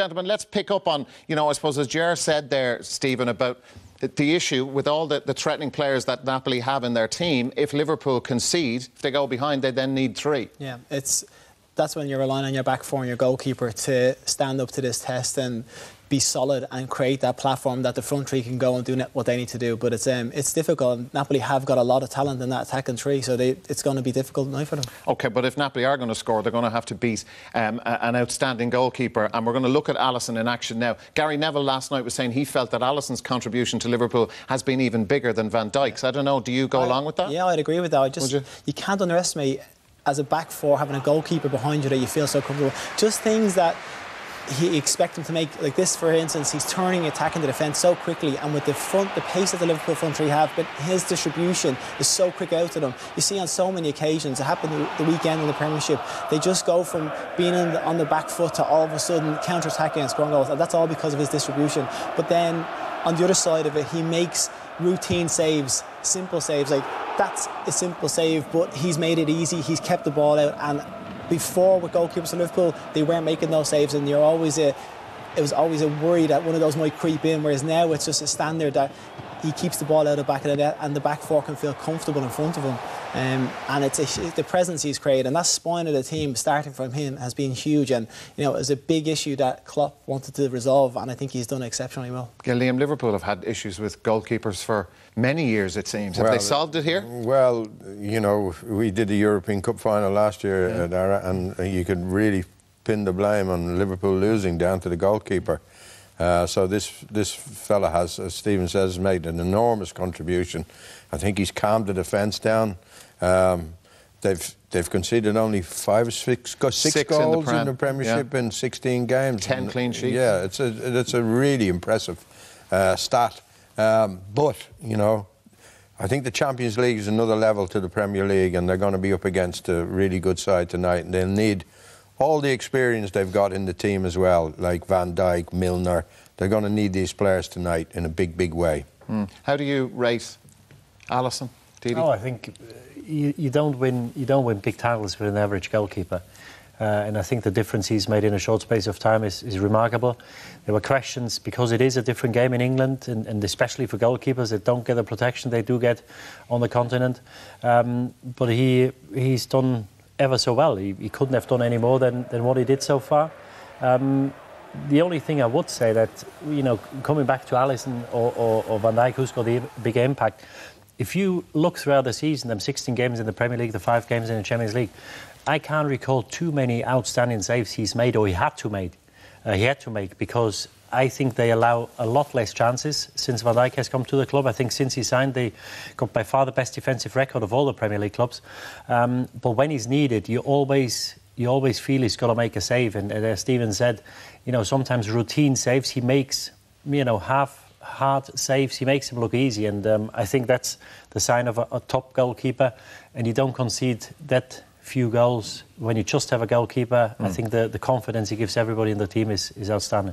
gentlemen, let's pick up on, you know, I suppose as Ger said there, Stephen, about the issue with all the threatening players that Napoli have in their team. If Liverpool concede, if they go behind, they then need 3. Yeah, that's when you're relying on your back four and your goalkeeper to stand up to this test and be solid and create that platform that the front three can go and do what they need to do. But it's difficult. Napoli have got a lot of talent in that attacking three, so it's going to be difficult night for them. OK, but if Napoli are going to score, they're going to have to beat an outstanding goalkeeper. And we're going to look at Alisson in action now. Gary Neville last night was saying he felt that Alisson's contribution to Liverpool has been even bigger than Van Dijk's. I don't know, do you go along with that? Yeah, I'd agree with that. You can't underestimate, as a back four, having a goalkeeper behind you that you feel so comfortable. Just things that he expect him to make, like this, for instance, he's turning, attacking the defence so quickly, and with the pace that the Liverpool front three have, but his distribution is so quick out to them. You see on so many occasions, it happened the weekend in the Premiership, they just go from being on the back foot to all of a sudden counter-attacking and scoring goals, and that's all because of his distribution. But then on the other side of it, he makes routine saves, simple saves. Like, that's a simple save, but he's made it easy, he's kept the ball out. And before, with goalkeepers in Liverpool, they weren't making those saves, and it was always a worry that one of those might creep in, whereas now it's just a standard that he keeps the ball out of the back of the net and the back four can feel comfortable in front of him. And it's the presence he's created, and that spine of the team starting from him has been huge, and you know, it was a big issue that Klopp wanted to resolve, and I think he's done exceptionally well. Yeah, Liam, Liverpool have had issues with goalkeepers for many years, it seems. Have they solved it here? Well, you know, we did the European Cup final last year, Dara, and you could really pin the blame on Liverpool losing down to the goalkeeper. So this fella has, as Stephen says, made an enormous contribution. I think he's calmed the defence down. They've conceded only 5 or 6 goals in the Premiership in 16 games. 10 clean sheets. Yeah, it's a really impressive stat. But, you know, I think the Champions League is another level to the Premier League, and they're going to be up against a really good side tonight, and they'll need all the experience they've got in the team as well, like Van Dijk, Milner. They're going to need these players tonight in a big, big way. How do you rate Alisson, Didi? Oh, I think you don't win big titles with an average goalkeeper. And I think the difference he's made in a short space of time is remarkable. There were questions, because it is a different game in England, and especially for goalkeepers that don't get the protection they do get on the continent. But he's done ever so well. He couldn't have done any more than what he did so far. The only thing I would say that, you know, coming back to Alisson or Van Dijk, who's got the bigger impact, if you look throughout the season, them 16 games in the Premier League, the 5 games in the Champions League, I can't recall too many outstanding saves he's made, or he had to make, because I think they allow a lot less chances since Van Dijk has come to the club. I think since he signed, they got by far the best defensive record of all the Premier League clubs. But when he's needed, you always feel he's got to make a save. And as Stephen said, you know, sometimes routine saves he makes, you know, half-hard saves, he makes them look easy. And I think that's the sign of a top goalkeeper. And you don't concede that few goals when you just have a goalkeeper. I think the confidence he gives everybody in the team is outstanding.